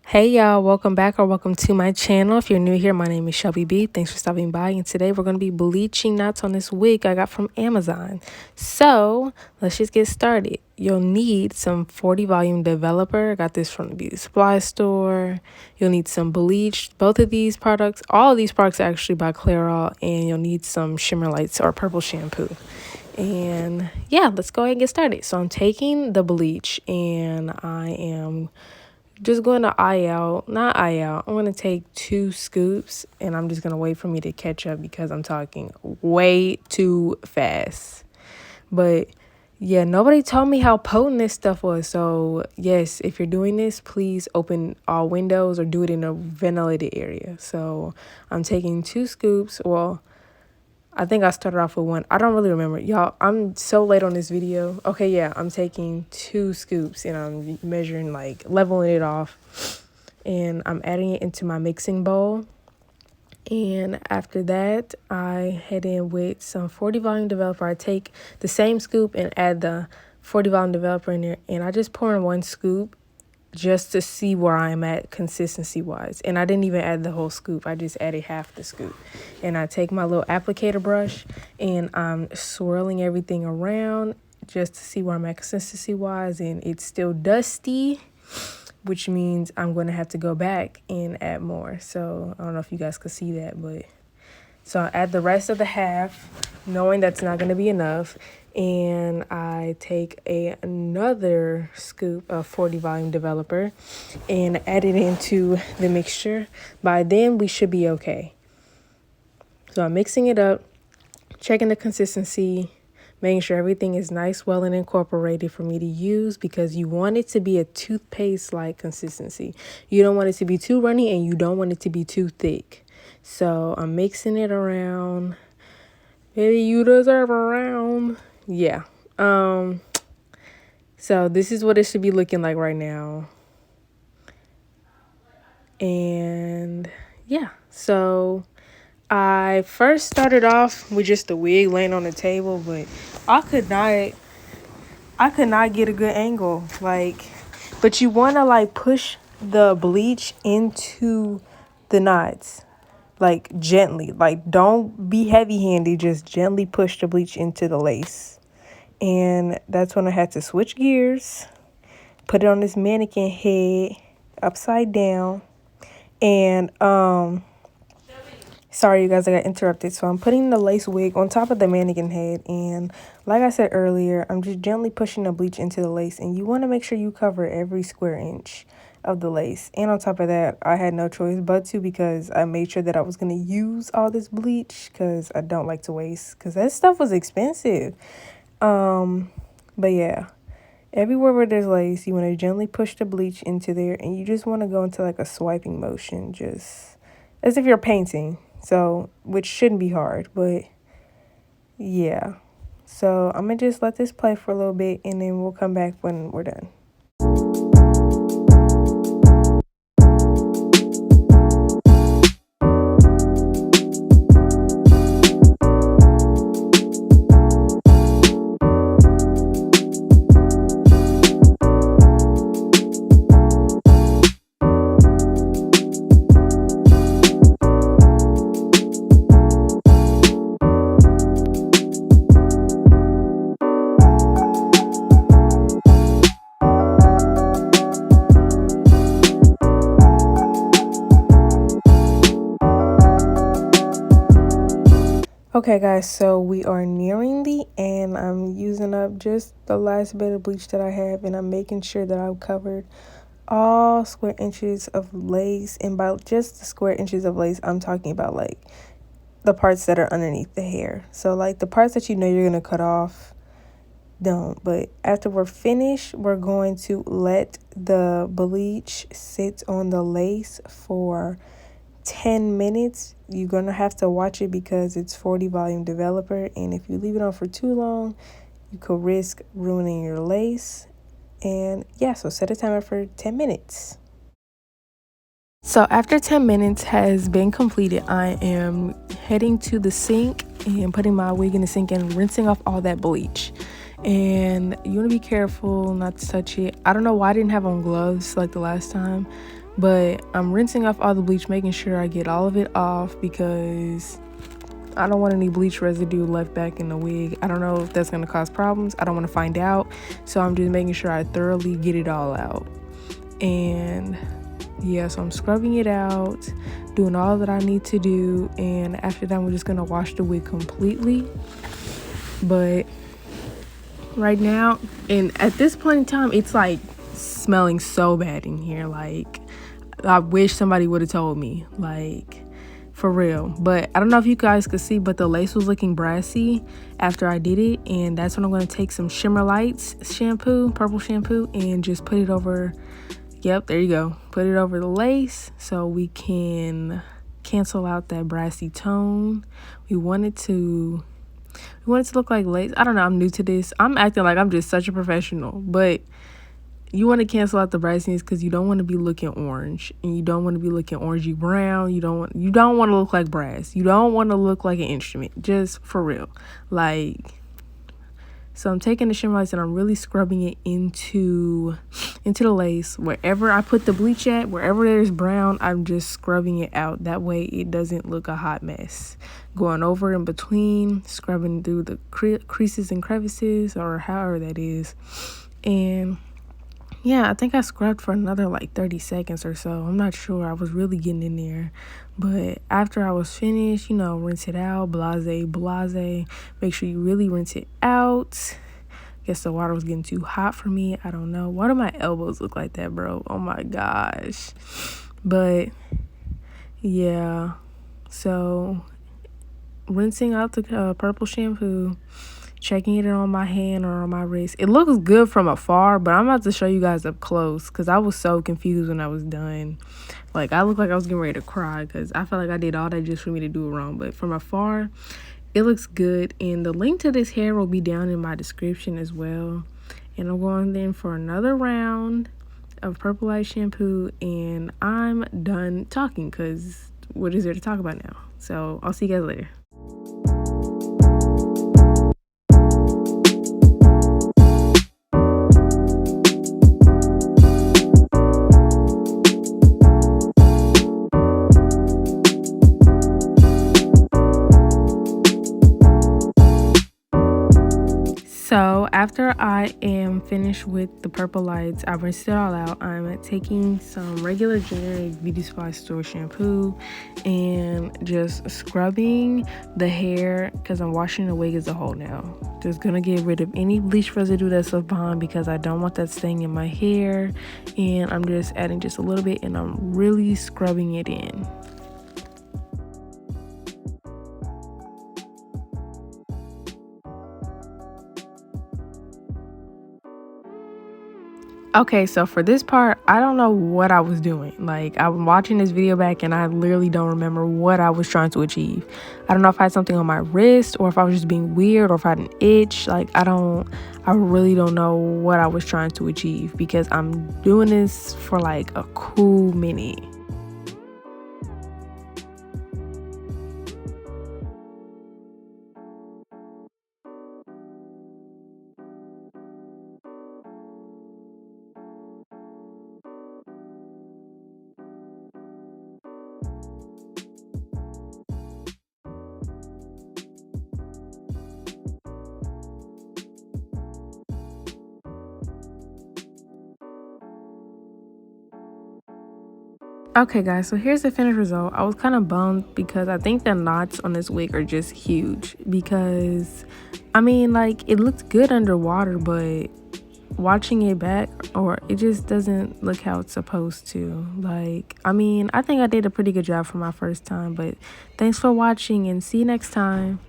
Hey y'all, welcome back or welcome to my channel. If you're new here, my name is Shelby B. Thanks for stopping by. And today we're going to be bleaching knots on this wig I got from Amazon. So let's just get started. You'll need some 40 volume developer. I got this from the beauty supply store. You'll need some bleach. Both of these products, all of these products are actually by Clairol. And you'll need some shimmer lights or purple shampoo. And yeah, let's go ahead and get started. So I'm taking the bleach and I am just going to not eye out. I'm going to take 2 scoops and I'm just going to wait for me to catch up because I'm talking way too fast. But yeah, nobody told me how potent this stuff was. So yes, if you're doing this, please open all windows or do it in a ventilated area. So I'm taking 2 scoops. Well, I think I started off with 1. I don't really remember. Y'all, I'm so late on this video. Okay, yeah, I'm taking 2 scoops and I'm measuring, like, leveling it off. And I'm adding it into my mixing bowl. And after that, I head in with some 40 volume developer. I take the same scoop and add the 40 volume developer in there. And I just pour in 1 scoop just to see where I'm at consistency wise. And I didn't even add the whole scoop. I just added half the scoop. And I take my little applicator brush and I'm swirling everything around just to see where I'm at consistency wise. And it's still dusty, which means I'm going to have to go back and add more. So I don't know if you guys could see that, but so I add the rest of the half, knowing that's not going to be enough. And I take another scoop of 40 volume developer and add it into the mixture. By then, we should be okay. So I'm mixing it up, checking the consistency, making sure everything is nice, well, and incorporated for me to use because you want it to be a toothpaste-like consistency. You don't want it to be too runny and you don't want it to be too thick. So I'm mixing it around. Baby, you deserve a round. Yeah. So this is what it should be looking like right now. And yeah, so I first started off with just the wig laying on the table, but I could not get a good angle. But you want to push the bleach into the knots. Gently, don't be heavy-handed, just gently push the bleach into the lace. And that's when I had to switch gears, put it on this mannequin head upside down. And sorry you guys, I got interrupted. So I'm putting the lace wig on top of the mannequin head, and like I said earlier, I'm just gently pushing the bleach into the lace, and you want to make sure you cover every square inch of the lace. And on top of that, I had no choice but to, because I made sure that I was going to use all this bleach because I don't like to waste, because that stuff was expensive. But yeah, everywhere where there's lace, you want to gently push the bleach into there, and you just want to go into a swiping motion, just as if you're painting. So, which shouldn't be hard, but yeah. So I'm gonna just let this play for a little bit, and then we'll come back when we're done. Okay guys, so we are nearing the end. I'm using up just the last bit of bleach that I have, and I'm making sure that I've covered all square inches of lace. And by just the square inches of lace, I'm talking about the parts that are underneath the hair. So the parts that you're gonna cut off, don't. But after we're finished, we're going to let the bleach sit on the lace for 10 minutes. You're gonna have to watch it because it's 40 volume developer, and if you leave it on for too long, you could risk ruining your lace. And yeah, so set a timer for 10 minutes. So after 10 minutes has been completed, I am heading to the sink and putting my wig in the sink and rinsing off all that bleach. And you want to be careful not to touch it. I don't know why I didn't have on gloves like the last time, but I'm rinsing off all the bleach, making sure I get all of it off because I don't want any bleach residue left back in the wig. I don't know if that's going to cause problems. I don't want to find out. So I'm just making sure I thoroughly get it all out. And yeah, so I'm scrubbing it out, doing all that I need to do. And after that, we're just going to wash the wig completely. But right now, and at this point in time, it's like smelling so bad in here. Like, I wish somebody would have told me, like, for real. But I don't know if you guys could see, but the lace was looking brassy after I did it. And that's when I'm going to take some Shimmer Lights shampoo, purple shampoo, and just put it over. Yep, there you go. Put it over the lace so we can cancel out that brassy tone. We want it to look like lace. I don't know, I'm new to this. I'm acting like I'm just such a professional, but you want to cancel out the brassiness because you don't want to be looking orange, and you don't want to be looking orangey brown. You don't want to look like brass. You don't want to look like an instrument, just for real. Like, so I'm taking the Shimmer Lights and I'm really scrubbing it into the lace. Wherever I put the bleach at, wherever there's brown, I'm just scrubbing it out. That way it doesn't look a hot mess. Going over in between, scrubbing through the creases and crevices, or however that is. And yeah, I think I scrubbed for another like 30 seconds or so. I'm not sure. I was really getting in there. But after I was finished, rinse it out, blase. Make sure you really rinse it out. Guess the water was getting too hot for me. I don't know. Why do my elbows look like that, bro? Oh my gosh. But yeah, so rinsing out the purple shampoo, checking it on my hand or on my wrist. It looks good from afar, but I'm about to show you guys up close because I was so confused when I was done. Like, I looked like I was getting ready to cry because I felt like I did all that just for me to do it wrong. But from afar, it looks good. And the link to this hair will be down in my description as well. And I'm going then for another round of Purple Light shampoo. And I'm done talking because what is there to talk about now? So I'll see you guys later. So after I am finished with the Purple Lights, I rinsed it all out. I'm taking some regular generic beauty supply store shampoo and just scrubbing the hair because I'm washing the wig as a whole now. Just gonna get rid of any bleach residue that's left behind because I don't want that staying in my hair. And I'm just adding just a little bit and I'm really scrubbing it in. Okay, so for this part, I don't know what I was doing. Like, I'm watching this video back and I literally don't remember what I was trying to achieve. I don't know if I had something on my wrist or if I was just being weird or if I had an itch. Like, I really don't know what I was trying to achieve because I'm doing this for like a cool minute. Okay guys, so here's the finished result. I was kind of bummed because I think the knots on this wig are just huge because I mean, like, it looked good underwater, but watching it back, or it just doesn't look how it's supposed to. Like, I mean, I think I did a pretty good job for my first time, but thanks for watching and see you next time.